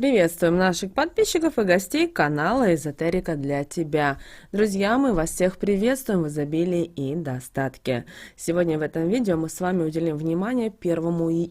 Приветствуем наших подписчиков и гостей канала Эзотерика для тебя. Друзья, мы вас всех приветствуем в изобилии и достатке. Сегодня в этом видео мы с вами уделим внимание 1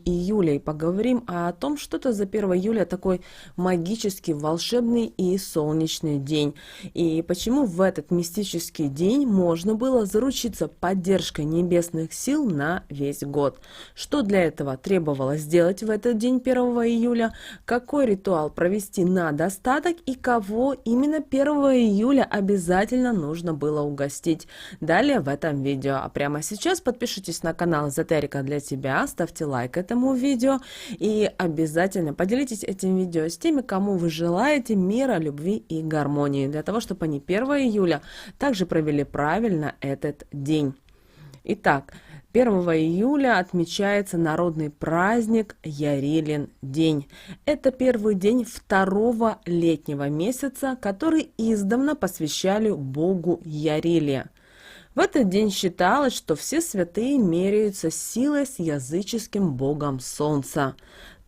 июля и поговорим о том, что это за 1 июля такой магический, волшебный и солнечный день. И почему в этот мистический день можно было заручиться поддержкой небесных сил на весь год. Что для этого требовалось сделать в этот день 1 июля, какой ритуал провести на достаток и кого именно 1 июля обязательно нужно было угостить. Далее в этом видео. А прямо сейчас подпишитесь на канал Эзотерика для тебя, ставьте лайк этому видео и обязательно поделитесь этим видео с теми, кому вы желаете мира, любви и гармонии, для того, чтобы они 1 июля также провели правильно этот день. Итак, 1 июля отмечается народный праздник Ярилин день. Это первый день второго летнего месяца, который издавна посвящали богу Яриле. В этот день считалось, что все святые меряются силой с языческим богом солнца.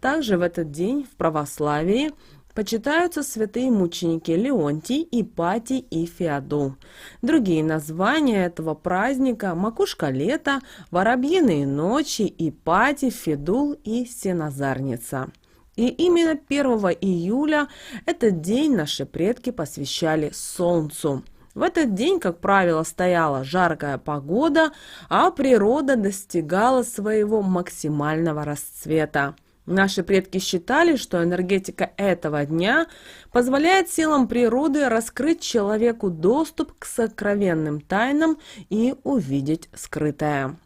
Также в этот день в православии почитаются святые мученики Леонтий, Ипатий и Феодул. Другие названия этого праздника – Макушка лета, Воробьиные ночи, Ипатий, Федул и Сенозарница. И именно 1 июля этот день наши предки посвящали Солнцу. В этот день, как правило, стояла жаркая погода, а природа достигала своего максимального расцвета. Наши предки считали, что энергетика этого дня позволяет силам природы раскрыть человеку доступ к сокровенным тайнам и увидеть скрытое.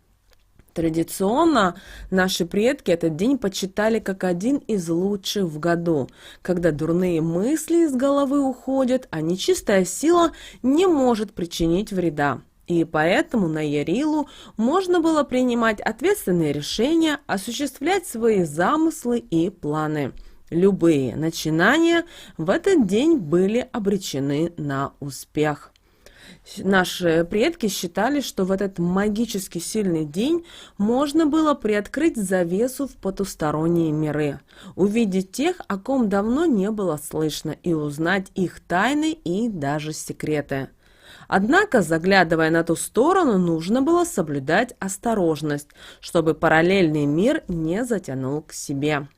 Традиционно наши предки этот день почитали как один из лучших в году, когда дурные мысли из головы уходят, а нечистая сила не может причинить вреда. И поэтому на Ярилу можно было принимать ответственные решения, осуществлять свои замыслы и планы. Любые начинания в этот день были обречены на успех. Наши предки считали, что в этот магически сильный день можно было приоткрыть завесу в потусторонние миры, увидеть тех, о ком давно не было слышно, и узнать их тайны и даже секреты. Однако, заглядывая на ту сторону, нужно было соблюдать осторожность, чтобы параллельный мир не затянул к себе.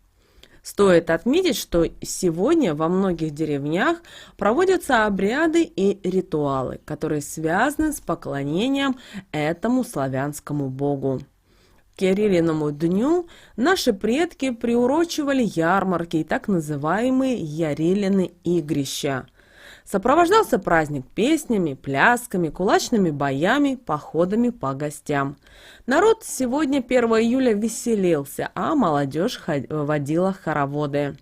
Стоит отметить, что сегодня во многих деревнях проводятся обряды и ритуалы, которые связаны с поклонением этому славянскому богу. К Ярилиному дню наши предки приурочивали ярмарки и так называемые Ярилины игрища. Сопровождался праздник песнями, плясками, кулачными боями, походами по гостям. Народ сегодня 1 июля веселился, а молодежь водила хороводы.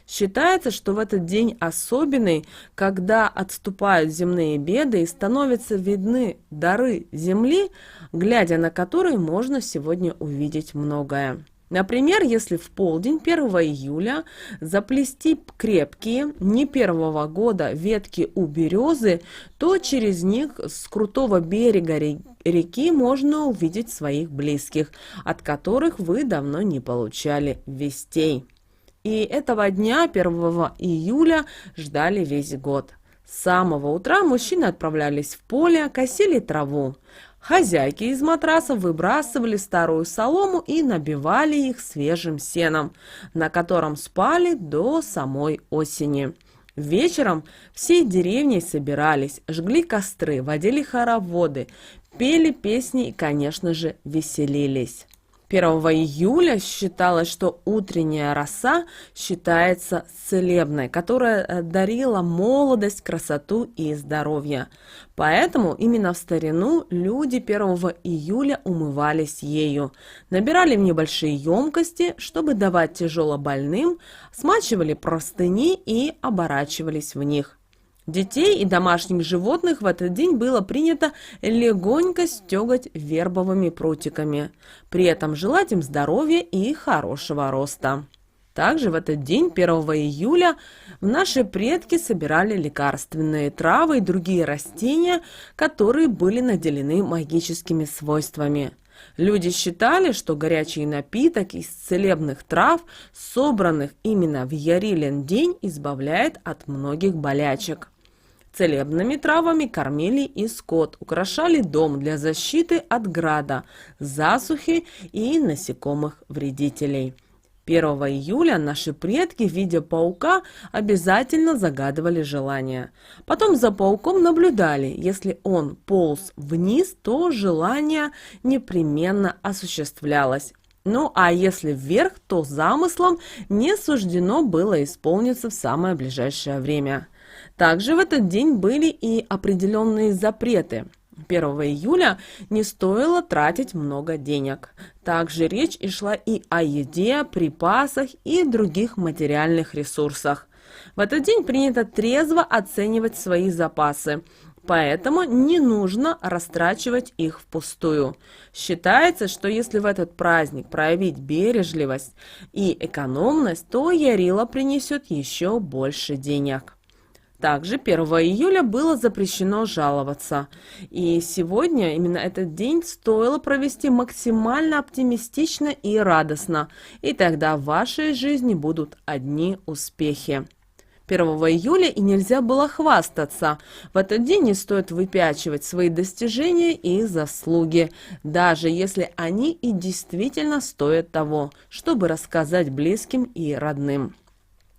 Считается, что в этот день особенный, когда отступают земные беды и становятся видны дары земли, глядя на которые можно сегодня увидеть многое. Например, если в полдень 1 июля заплести крепкие, не первого года ветки у березы, то через них с крутого берега реки можно увидеть своих близких, от которых вы давно не получали вестей. И этого дня, 1 июля, ждали весь год. С самого утра мужчины отправлялись в поле, косили траву. Хозяйки из матрасов выбрасывали старую солому и набивали их свежим сеном, на котором спали до самой осени. Вечером всей деревней собирались, жгли костры, водили хороводы, пели песни и, конечно же, веселились. 1 июля считалось, что утренняя роса считается целебной, которая дарила молодость, красоту и здоровье. Поэтому именно в старину люди 1 июля умывались ею, набирали в небольшие емкости, чтобы давать тяжелобольным, смачивали простыни и оборачивались в них. Детей и домашних животных в этот день было принято легонько стегать вербовыми прутиками, при этом желать им здоровья и хорошего роста. Также в этот день, 1 июля, наши предки собирали лекарственные травы и другие растения, которые были наделены магическими свойствами. Люди считали, что горячий напиток из целебных трав, собранных именно в Ярилин день, избавляет от многих болячек. Целебными травами кормили и скот, украшали дом для защиты от града, засухи и насекомых-вредителей. 1 июля наши предки, видя паука, обязательно загадывали желание. Потом за пауком наблюдали. Если он полз вниз, то желание непременно осуществлялось. Ну а если вверх, то замыслом не суждено было исполниться в самое ближайшее время. Также в этот день были и определенные запреты. 1 июля не стоило тратить много денег. Также речь и шла и о еде, припасах и других материальных ресурсах. В этот день принято трезво оценивать свои запасы, поэтому не нужно растрачивать их впустую. Считается, что если в этот праздник проявить бережливость и экономность, то Ярила принесет еще больше денег. Также 1 июля было запрещено жаловаться. И сегодня, именно этот день, стоило провести максимально оптимистично и радостно. И тогда в вашей жизни будут одни успехи. 1 июля и нельзя было хвастаться. В этот день не стоит выпячивать свои достижения и заслуги, даже если они и действительно стоят того, чтобы рассказать близким и родным.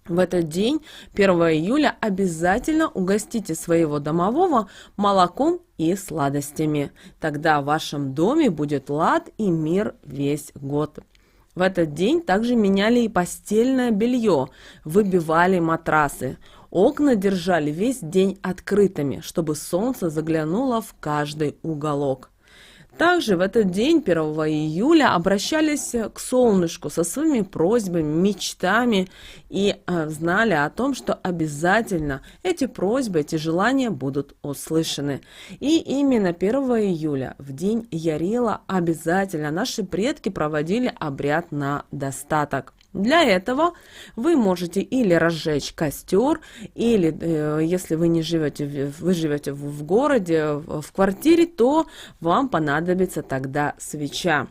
В этот день, 1 июля, обязательно угостите своего домового молоком и сладостями. Тогда в вашем доме будет лад и мир весь год. В этот день также меняли и постельное белье, выбивали матрасы. Окна держали весь день открытыми, чтобы солнце заглянуло в каждый уголок. Также в этот день, 1 июля, обращались к солнышку со своими просьбами, мечтами и знали о том, что обязательно эти просьбы, эти желания будут услышаны. И именно 1 июля, в день Ярила, обязательно наши предки проводили обряд на достаток. Для этого вы можете или разжечь костер, или, если вы живете в городе, в квартире, то вам понадобится тогда свеча.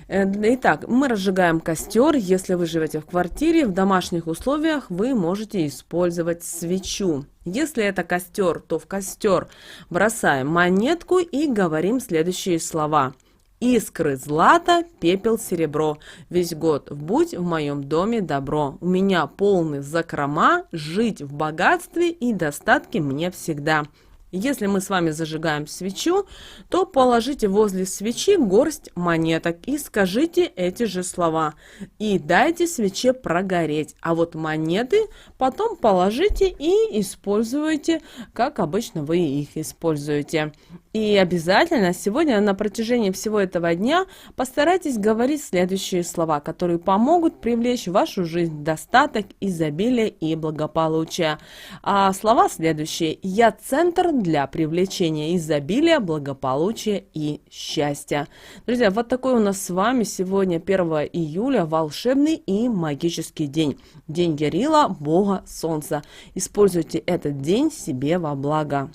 Итак, мы разжигаем костер. Если вы живете в квартире, в домашних условиях вы можете использовать свечу. Если это костер, то в костер бросаем монетку и говорим следующие слова. Искры злата, пепел серебро, весь год будь в моем доме добро. У меня полны закрома, жить в богатстве и достатке мне всегда. Если мы с вами зажигаем свечу, то положите возле свечи горсть монеток и скажите эти же слова. И дайте свече прогореть. А вот монеты потом положите и используйте, как обычно вы их используете. И обязательно сегодня на протяжении всего этого дня постарайтесь говорить следующие слова, которые помогут привлечь в вашу жизнь достаток, изобилие и благополучие. А слова следующие. Я центр для привлечения изобилия, благополучия и счастья. Друзья, вот такой у нас с вами сегодня 1 июля волшебный и магический день. День Ярила, бога солнца. Используйте этот день себе во благо.